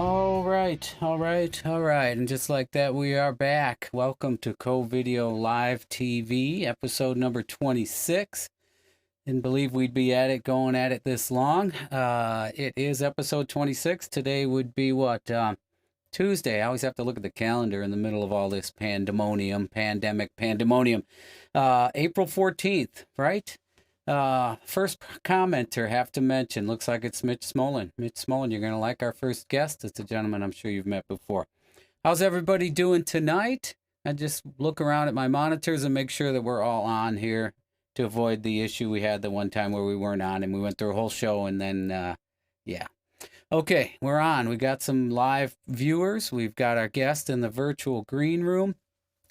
All right, all right, all right. And just like that, we are back. Welcome to Co-Video Live TV, episode number 26. Didn't believe we'd be at it, going at it this long. It is episode 26. Today would be what? Tuesday. I always have to look at the calendar in the middle of all this pandemic. April 14th, right? First commenter, have to mention, looks like it's Mitch Smolin. Mitch Smolin, you're going to like our first guest. It's a gentleman I'm sure you've met before. How's everybody doing tonight? I just look around at my monitors and make sure that we're all on here to avoid the issue we had the one time where we weren't on and we went through a whole show and then, yeah. Okay, we're on. We got some live viewers. We've got our guest in the virtual green room.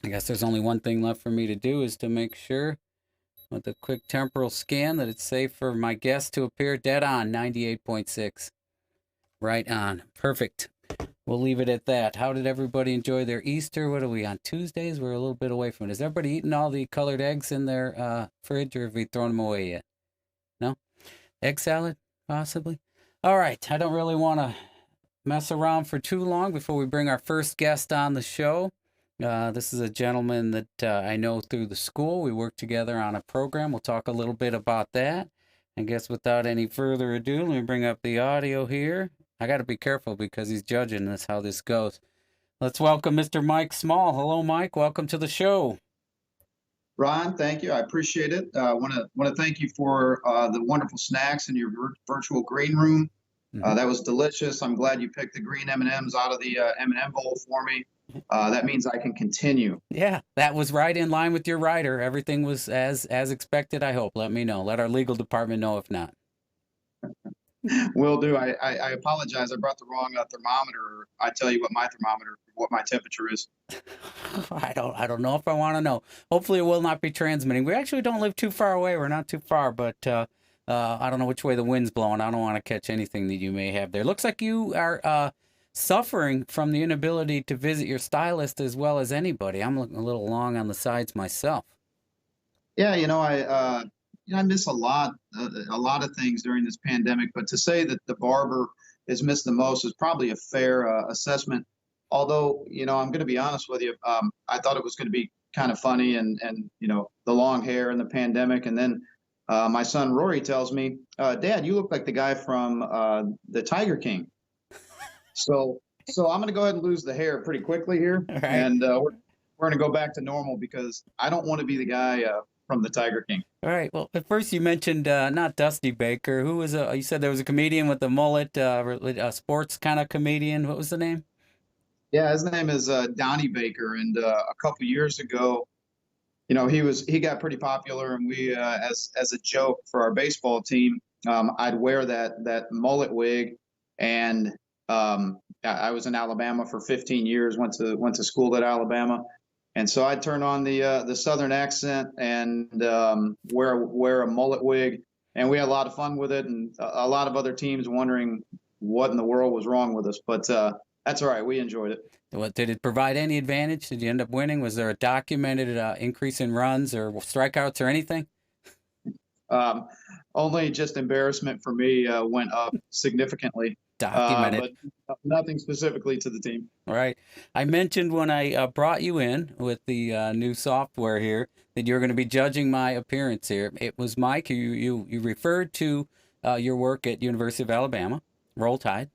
I guess there's only one thing left for me to do is to make sure with a quick temporal scan that it's safe for my guest to appear dead on 98.6. Right on. Perfect. We'll leave it at that. How did everybody enjoy their Easter? What are we on Tuesdays? We're a little bit away from it. Has everybody eaten all the colored eggs in their fridge, or have we thrown them away yet? No? Egg salad, possibly? All right. I don't really want to mess around for too long before we bring our first guest on the show. This is a gentleman that I know through the school. We work together on a program. We'll talk a little bit about that. I guess without any further ado, let me bring up the audio here. I got to be careful because he's judging us how this goes. Let's welcome Mr. Mike Small. Hello, Mike. Welcome to the show. Ron, thank you. I appreciate it. I want to thank you for the wonderful snacks in your virtual green room. That was delicious. I'm glad you picked the green M&Ms out of the M&M bowl for me. That means I can continue. Yeah, that was right in line with your rider. Everything was as expected, I hope. Let me know. Let our legal department know if not. Will do. I apologize. I brought the wrong thermometer. I tell you what my temperature is. I don't know if I want to know. Hopefully it will not be transmitting. We actually don't live too far away. We're not too far, but I don't know which way the wind's blowing. I don't want to catch anything that you may have there. Looks like you are suffering from the inability to visit your stylist as well as anybody. I'm looking a little long on the sides myself. Yeah, I miss a lot of things during this pandemic, but to say that the barber has missed the most is probably a fair assessment. Although, I'm going to be honest with you, I thought it was going to be kind of funny and the long hair and the pandemic. And then my son Rory tells me, Dad, you look like the guy from the Tiger King. So I'm going to go ahead and lose the hair pretty quickly here. Right. And we're going to go back to normal because I don't want to be the guy from the Tiger King. All right. Well, at first you mentioned not Dusty Baker. Who was you said there was a comedian with a mullet, a sports kind of comedian. What was the name? Yeah, his name is Donnie Baker, and a couple years ago, he got pretty popular, and we, as a joke for our baseball team, I'd wear that mullet wig, and I was in Alabama for 15 years, went to school at Alabama, and so I'd turn on the Southern accent and wear a mullet wig, and we had a lot of fun with it, and a lot of other teams wondering what in the world was wrong with us, but that's all right. We enjoyed it. What, did it provide any advantage? Did you end up winning? Was there a documented increase in runs or strikeouts or anything? Only just embarrassment for me went up significantly. Documented. But nothing specifically to the team. All right. I mentioned when I brought you in with the new software here that you're going to be judging my appearance here. It was Mike. You referred to your work at University of Alabama. Roll Tide.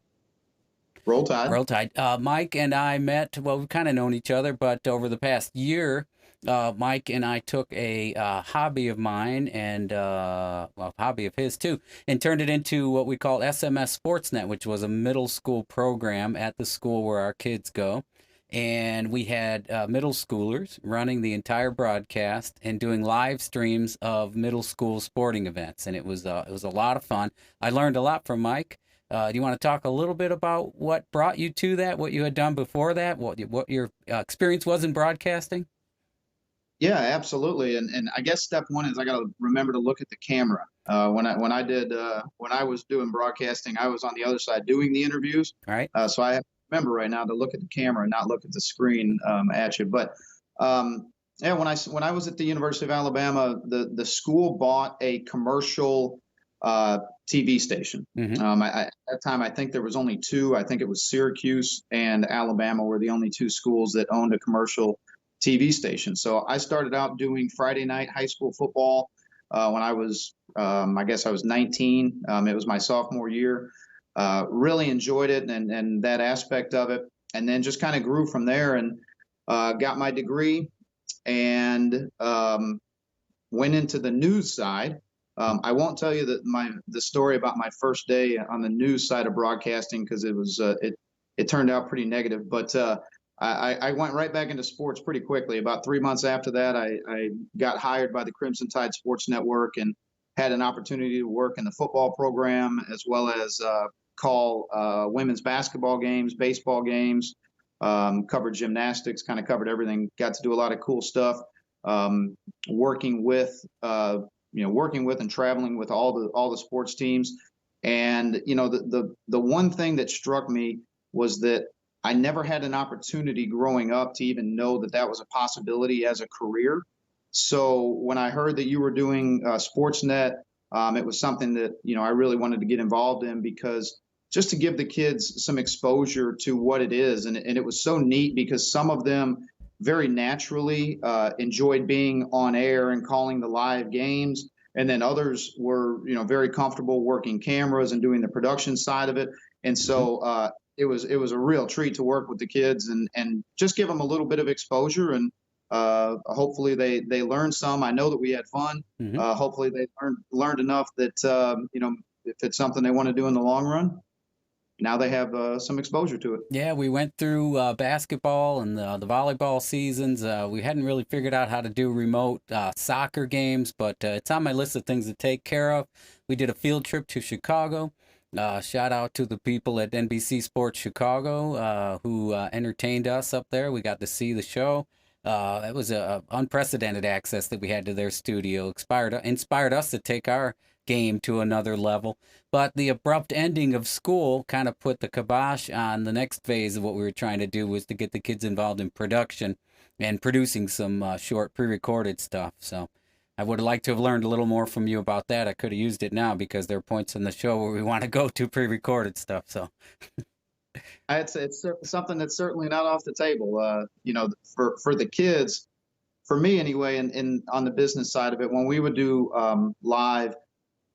Roll Tide. Roll Tide. Mike and I met, well, we've kind of known each other, but over the past year, Mike and I took a hobby of mine and a hobby of his too, and turned it into what we call SMS Sportsnet, which was a middle school program at the school where our kids go. And we had middle schoolers running the entire broadcast and doing live streams of middle school sporting events, and it was a lot of fun. I learned a lot from Mike. Do you want to talk a little bit about what brought you to that, what you had done before that, what your experience was in broadcasting? Yeah, absolutely. And I guess step one is I got to remember to look at the camera. When I was doing broadcasting, I was on the other side doing the interviews. All right. So I have to remember right now to look at the camera and not look at the screen at you. But yeah, when I was at the University of Alabama, the school bought a commercial TV station. Hmm. At that time, I think there was only two. I think it was Syracuse and Alabama were the only two schools that owned a commercial TV station. So I started out doing Friday night high school football when I was, I guess I was 19. It was my sophomore year. Really enjoyed it and that aspect of it, and then just kind of grew from there and got my degree and went into the news side. I won't tell you the story about my first day on the news side of broadcasting because it turned out pretty negative. But I went right back into sports pretty quickly. About 3 months after that, I got hired by the Crimson Tide Sports Network and had an opportunity to work in the football program as well as call women's basketball games, baseball games, covered gymnastics, kind of covered everything. Got to do a lot of cool stuff. Working with and traveling with all the sports teams. And the one thing that struck me was that I never had an opportunity growing up to even know that that was a possibility as a career. So when I heard that you were doing Sportsnet, it was something that I really wanted to get involved in because just to give the kids some exposure to what it is, and it was so neat because some of them very naturally enjoyed being on air and calling the live games. And then others were, very comfortable working cameras and doing the production side of it. And so it was a real treat to work with the kids and just give them a little bit of exposure. And hopefully they learned some. I know that we had fun. Hmm. Hopefully they learned enough that, if it's something they want to do in the long run, now they have some exposure to it. Yeah, we went through basketball and the volleyball seasons. We hadn't really figured out how to do remote soccer games, but it's on my list of things to take care of. We did a field trip to Chicago. Shout out to the people at NBC Sports Chicago who entertained us up there. We got to see the show. It was a unprecedented access that we had to their studio. Inspired us to take our game to another level. But the abrupt ending of school kind of put the kibosh on the next phase of what we were trying to do, was to get the kids involved in production and producing some short pre-recorded stuff. So I would have liked to have learned a little more from you about that. I could have used it now because there are points in the show where we want to go to pre-recorded stuff. So It's something that's certainly not off the table. For the kids, for me anyway, and on the business side of it, when we would do live,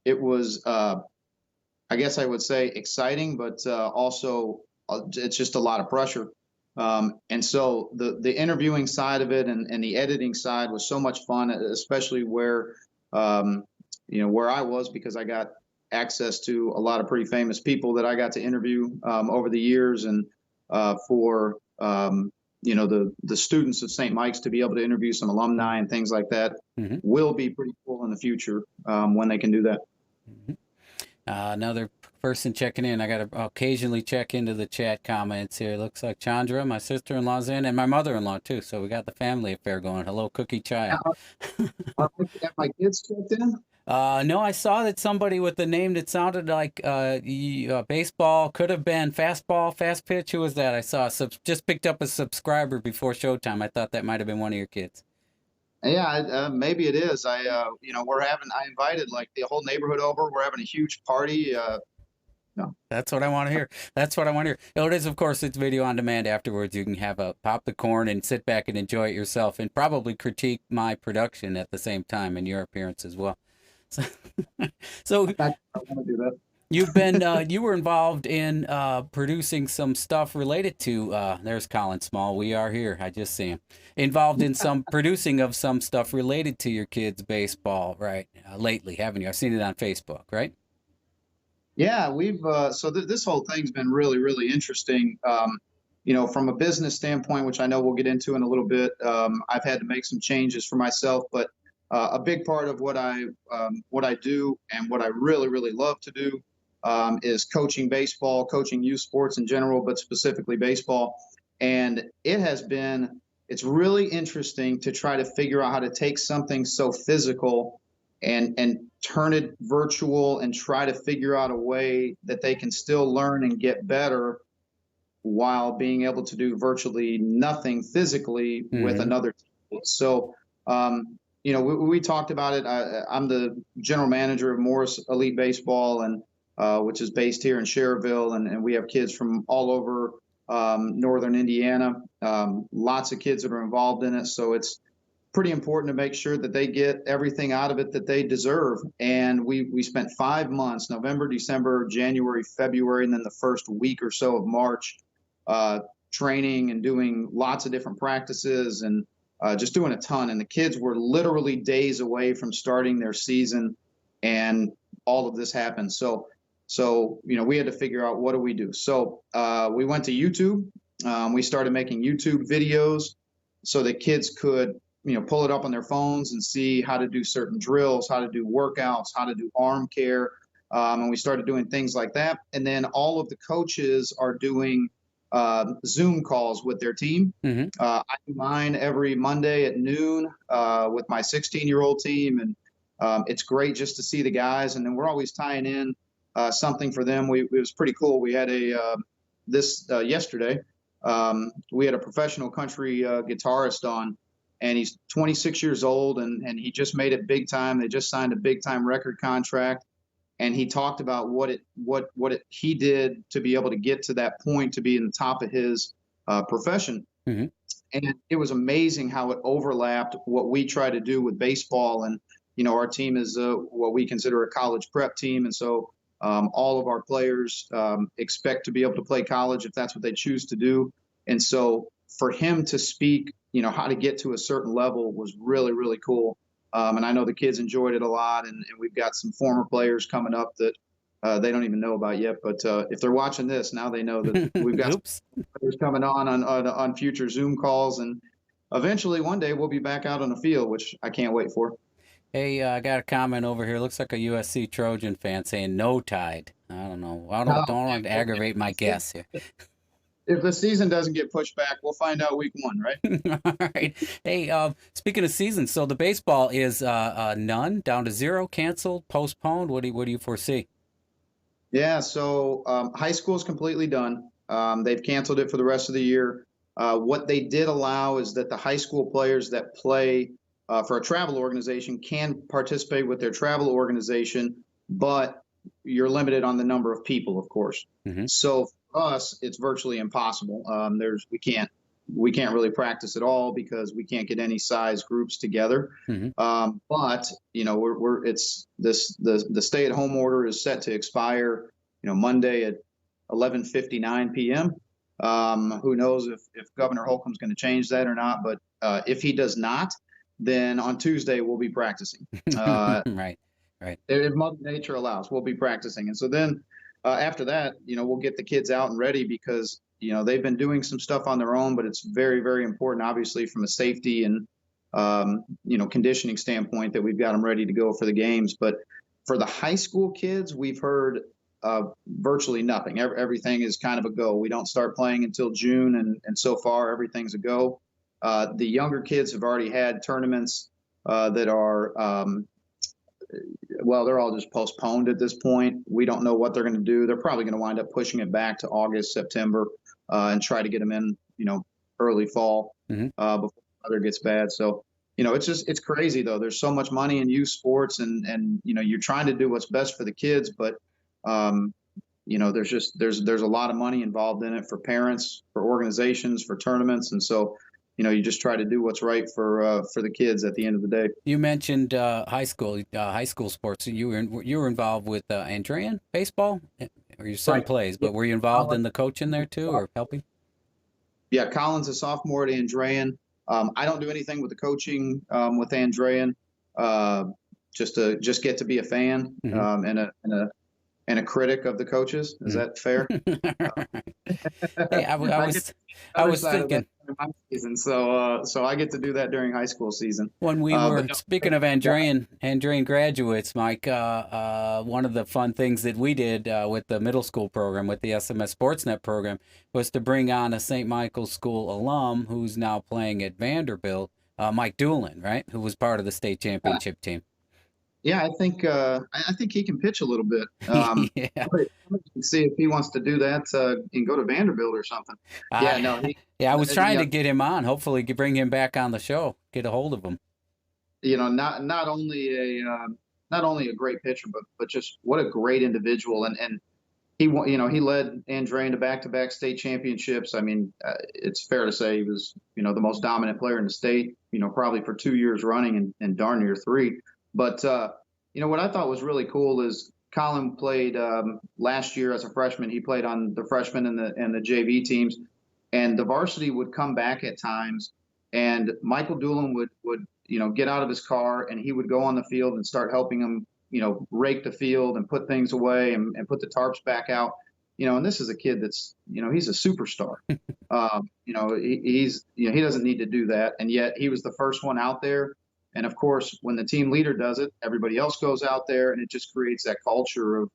it was, I guess I would say, exciting, but also it's just a lot of pressure. And so the interviewing side of it and the editing side was so much fun, especially where I was, because I got access to a lot of pretty famous people that I got to interview over the years, and for the students of St. Mike's to be able to interview some alumni and things like that will be pretty cool in the future when they can do that. Another person checking in. I got to occasionally check into the chat comments here. Looks like Chandra, my sister-in-law's in, and my mother-in-law too. So we got the family affair going. Hello, Cookie Child. Have my kids checked in? No, I saw that somebody with the name that sounded like baseball, could have been fastball, fast pitch. Who was that? I saw just picked up a subscriber before showtime. I thought that might have been one of your kids. Yeah, maybe it is. I invited like the whole neighborhood over. We're having a huge party. No. That's what I want to hear. That's what I want to hear. Oh, it is, of course, it's video on demand afterwards. You can have pop the corn and sit back and enjoy it yourself, and probably critique my production at the same time and your appearance as well. So I want to do that. You've been you were involved in producing some stuff related to there's Colin Small. We are here. I just see him. Involved in some producing of some stuff related to your kids' baseball, right? Lately, haven't you? I've seen it on Facebook, right? Yeah, we've this whole thing's been really, really interesting. From a business standpoint, which I know we'll get into in a little bit, I've had to make some changes for myself, but a big part of what I do and what I really, really love to do is coaching baseball, coaching youth sports in general, but specifically baseball. And it's really interesting to try to figure out how to take something so physical and turn it virtual and try to figure out a way that they can still learn and get better while being able to do virtually nothing physically with another team. So, we talked about it. I'm the general manager of Morris Elite Baseball, and which is based here in Cherville, and we have kids from all over northern Indiana. Lots of kids that are involved in it, so it's pretty important to make sure that they get everything out of it that they deserve. And we spent 5 months, November, December, January, February, and then the first week or so of March, training and doing lots of different practices and just doing a ton. And the kids were literally days away from starting their season, and all of this happened. So we had to figure out, what do we do? So we went to YouTube. We started making YouTube videos so that kids could pull it up on their phones and see how to do certain drills, how to do workouts, how to do arm care. And we started doing things like that. And then all of the coaches are doing Zoom calls with their team. Mm-hmm. I do mine every Monday at noon with my 16-year-old team. And it's great just to see the guys. And then we're always tying in something for them. It was pretty cool. We had yesterday, we had a professional country guitarist on, and he's 26 years old, and he just made it big time. They just signed a big time record contract, and he talked about what he did to be able to get to that point, to be in the top of his profession. Mm-hmm. And it was amazing how it overlapped what we try to do with baseball. And our team is what we consider a college prep team, and so all of our players expect to be able to play college if that's what they choose to do. And so for him to speak, how to get to a certain level was really, really cool. And I know the kids enjoyed it a lot. And we've got some former players coming up that they don't even know about yet. But if they're watching this, now they know that we've got some players coming on future Zoom calls. And eventually one day we'll be back out on the field, which I can't wait for. Hey, I got a comment over here. Looks like a USC Trojan fan saying no tide. I don't know. I don't want to aggravate my guess here. If the season doesn't get pushed back, we'll find out week 1, right? All right. Hey, speaking of season, so the baseball is none, down to 0, canceled, postponed. What do you foresee? Yeah, so high school is completely done. They've canceled it for the rest of the year. What they did allow is that the high school players that play for a travel organization can participate with their travel organization, but you're limited on the number of people, of course. Mm-hmm. So for us, it's virtually impossible. We can't really practice at all because we can't get any size groups together. Mm-hmm. But the stay-at-home order is set to expire, Monday at 11:59 p.m. Who knows if Governor Holcomb's going to change that or not? But if he does not, then on Tuesday we'll be practicing. Right. If Mother Nature allows, we'll be practicing. And so then after that, we'll get the kids out and ready because, they've been doing some stuff on their own, but it's very, very important, obviously, from a safety and, conditioning standpoint that we've got them ready to go for the games. But for the high school kids, we've heard virtually nothing. Everything is kind of a go. We don't start playing until June, and so far everything's a go. The younger kids have already had tournaments that are they're all just postponed at this point. We don't know what they're going to do. They're probably going to wind up pushing it back to August, September, and try to get them in, early fall before the weather gets bad. So, it's crazy though. There's so much money in youth sports, and you're trying to do what's best for the kids, but there's a lot of money involved in it for parents, for organizations, for tournaments, and so. You just try to do what's right for the kids at the end of the day. You mentioned high school sports. You were involved with Andrean baseball, or your son plays, but were you involved in the coaching there too, or helping? Yeah, Colin's a sophomore at Andrean. I don't do anything with the coaching with Andrean. Just get to be a fan and a critic of the coaches. Is that fair? Hey, I was thinking. My season, so I get to do that during high school season. When we were speaking of Andrean graduates, Mike, one of the fun things that we did with the middle school program, with the SMS Sportsnet program, was to bring on a St. Michael's School alum who's now playing at Vanderbilt, Mike Doolin, right? Who was part of the state championship team. Yeah, I think he can pitch a little bit. Yeah. See if he wants to do that and go to Vanderbilt or something. I was trying to get him on. Hopefully, bring him back on the show. Get a hold of him. not only not only a great pitcher, but just what a great individual. And he led Andrea to back-to-back state championships. I mean, it's fair to say he was, the most dominant player in the state, probably for 2 years running and darn near three. But, what I thought was really cool is Colin played last year as a freshman. He played on the freshman and the JV teams, and the varsity would come back at times, and Michael Doolin would get out of his car and he would go on the field and start helping him, rake the field and put things away and put the tarps back out. And this is a kid that's, he's a superstar. He doesn't need to do that, and yet he was the first one out there. And of course, when the team leader does it, everybody else goes out there, and it just creates that culture of,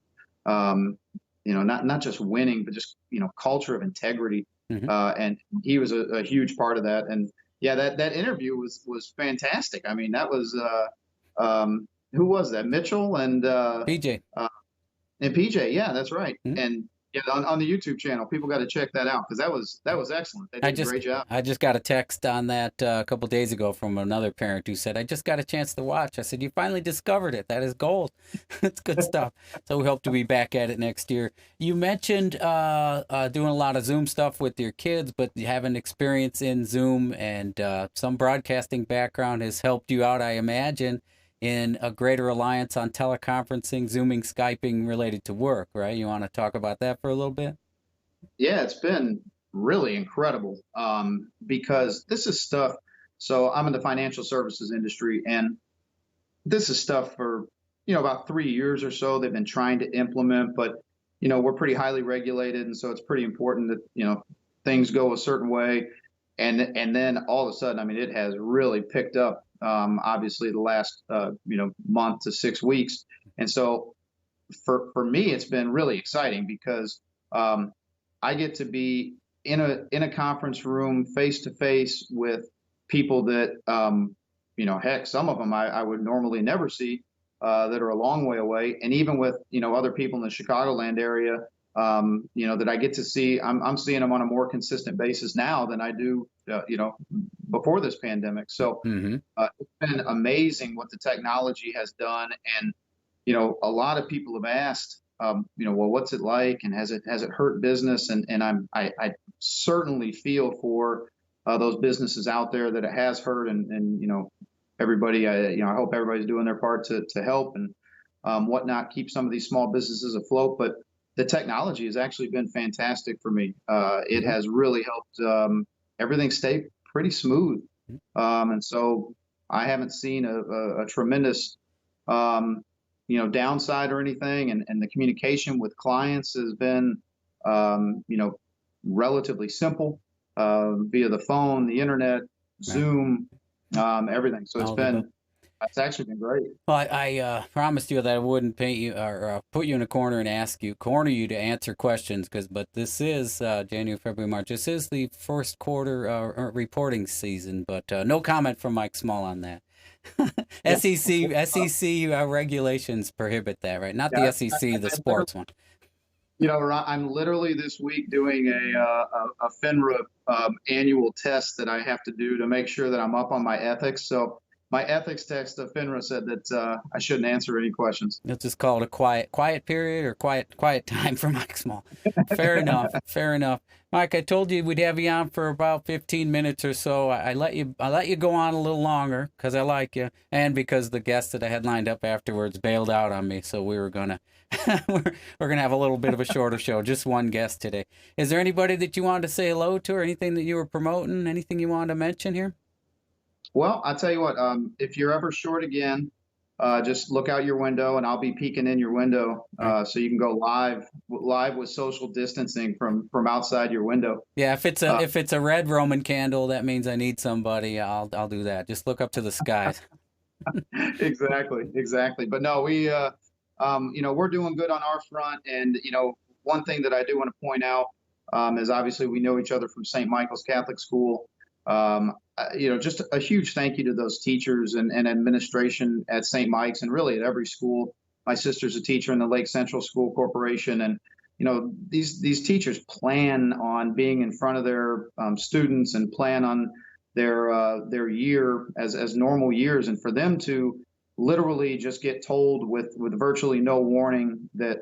not just winning, but just culture of integrity. Mhm. And he was a huge part of that. And yeah, that interview was fantastic. I mean, that was who was that? Mitchell PJ. and PJ. Yeah, that's right. Mhm. And yeah, on the YouTube channel, people got to check that out because that was excellent. They did a great job. I just got a text on that a couple days ago from another parent who said, I just got a chance to watch. I said, you finally discovered it. That is gold. It's good stuff. So we hope to be back at it next year. You mentioned doing a lot of Zoom stuff with your kids, but you have an experience in Zoom, and some broadcasting background has helped you out, I imagine, in a greater reliance on teleconferencing, Zooming, Skyping related to work, right? You want to talk about that for a little bit? Yeah, it's been really incredible because this is stuff. So I'm in the financial services industry, and this is stuff for, about 3 years or so they've been trying to implement, but, we're pretty highly regulated. And so it's pretty important that, things go a certain way. And then all of a sudden, I mean, it has really picked up, obviously the last, month to 6 weeks. And so for me, it's been really exciting because, I get to be in a conference room face to face with people that, heck, some of them I would normally never see, that are a long way away, and even with other people in the Chicagoland area, that I get to see. I'm seeing them on a more consistent basis now than I do, before this pandemic. So Mm-hmm. it's been amazing what the technology has done, and a lot of people have asked, well, what's it like, and has it hurt business? And I certainly feel for those businesses out there that it has hurt, and everybody, I hope everybody's doing their part to help and whatnot, keep some of these small businesses afloat. But the technology has actually been fantastic for me. It has really helped everything stay pretty smooth, and so I haven't seen a tremendous downside or anything. And the communication with clients has been, relatively simple, via the phone, the internet, Zoom, everything. So it's actually been great. Well, I promised you that I wouldn't paint you or put you in a corner and corner you to answer questions, but this is January, February, March. This is the first quarter reporting season, but no comment from Mike Small on that. Yeah. SEC regulations prohibit that, right? Not the SEC, the sports one. I'm literally this week doing a FINRA annual test that I have to do to make sure that I'm up on my ethics. So my ethics text of FINRA said that I shouldn't answer any questions. Let's just call it a quiet period or quiet time for Mike Small. Fair enough. Fair enough. Mike, I told you we'd have you on for about 15 minutes or so. I let you go on a little longer because I like you, and because the guest that I had lined up afterwards bailed out on me, so we were gonna we're gonna have a little bit of a shorter show. Just one guest today. Is there anybody that you wanted to say hello to, or anything that you were promoting? Anything you wanted to mention here? Well, I'll tell you what, if you're ever short again, just look out your window and I'll be peeking in your window, so you can go live with social distancing from outside your window. Yeah, if it's a red Roman candle, that means I need somebody. I'll do that. Just look up to the skies. Exactly. But no, we're doing good on our front. And, one thing that I do want to point out, is obviously we know each other from St. Michael's Catholic School. Just a huge thank you to those teachers and administration at St. Mike's, and really at every school. My sister's a teacher in the Lake Central School Corporation, and these teachers plan on being in front of their students and plan on their year as normal years, and for them to literally just get told with virtually no warning that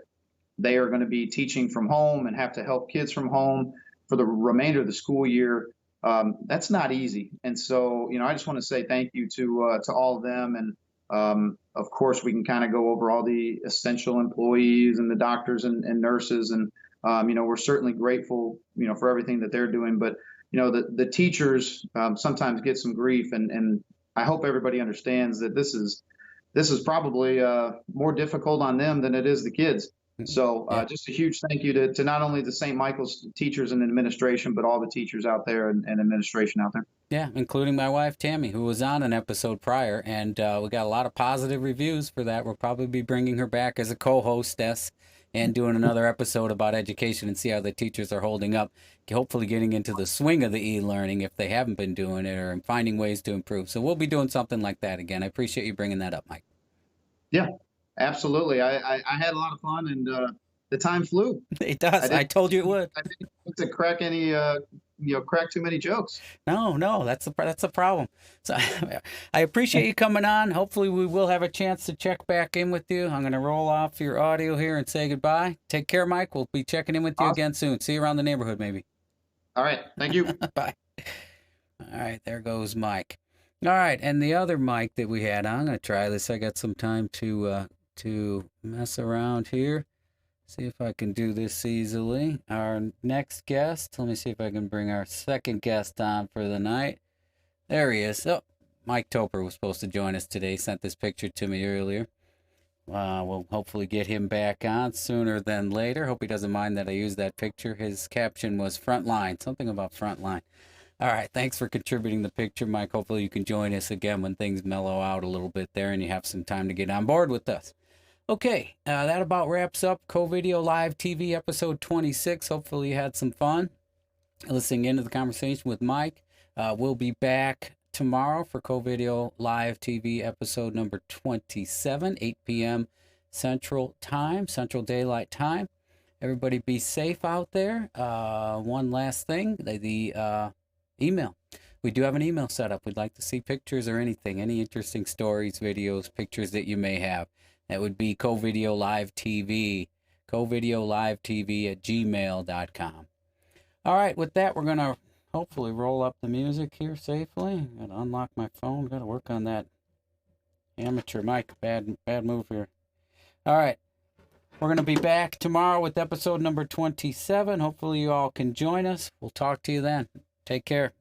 they are going to be teaching from home and have to help kids from home for the remainder of the school year. That's not easy. And so, I just want to say thank you to all of them. And of course, we can kind of go over all the essential employees and the doctors and nurses. And, we're certainly grateful, for everything that they're doing. But, the teachers sometimes get some grief. And I hope everybody understands that this is probably more difficult on them than it is the kids. So just a huge thank you to not only the St. Michael's teachers and administration, but all the teachers out there and administration out there. Yeah, including my wife, Tammy, who was on an episode prior, and we got a lot of positive reviews for that. We'll probably be bringing her back as a co-hostess and doing another episode about education and see how the teachers are holding up, hopefully getting into the swing of the e-learning if they haven't been doing it, or finding ways to improve. So we'll be doing something like that again. I appreciate you bringing that up, Mike. Yeah, absolutely. I had a lot of fun, and the time flew. It does. I told you it would. I didn't want to crack any, crack too many jokes. No, that's the problem. So I appreciate you coming on. Hopefully we will have a chance to check back in with you. I'm going to roll off your audio here and say goodbye. Take care, Mike. We'll be checking in with you again soon. See you around the neighborhood, maybe. All right. Thank you. Bye. All right. There goes Mike. All right. And the other Mike that we had, I'm going to try this. I got some time to mess around here. See if I can do this easily. Our next guest, let me see if I can bring our second guest on for the night. There he is. Oh, Mike Toper was supposed to join us today. Sent this picture to me earlier. We'll hopefully get him back on sooner than later. Hope he doesn't mind that I used that picture. His caption was Frontline, something about Frontline. All right, thanks for contributing the picture, Mike. Hopefully you can join us again when things mellow out a little bit there and you have some time to get on board with us. Okay, that about wraps up CoVideo Live TV episode 26. Hopefully you had some fun listening into the conversation with Mike. We'll be back tomorrow for CoVideo Live TV episode number 27, 8 p.m. Central Daylight Time. Everybody be safe out there. One last thing, the email. We do have an email set up. We'd like to see pictures or anything, any interesting stories, videos, pictures that you may have. That would be CoVideo Live TV at gmail.com. All right, with that, we're going to hopefully roll up the music here safely. Got to unlock my phone. Got to work on that amateur mic. Bad move here. All right, we're going to be back tomorrow with episode number 27. Hopefully you all can join us. We'll talk to you then. Take care.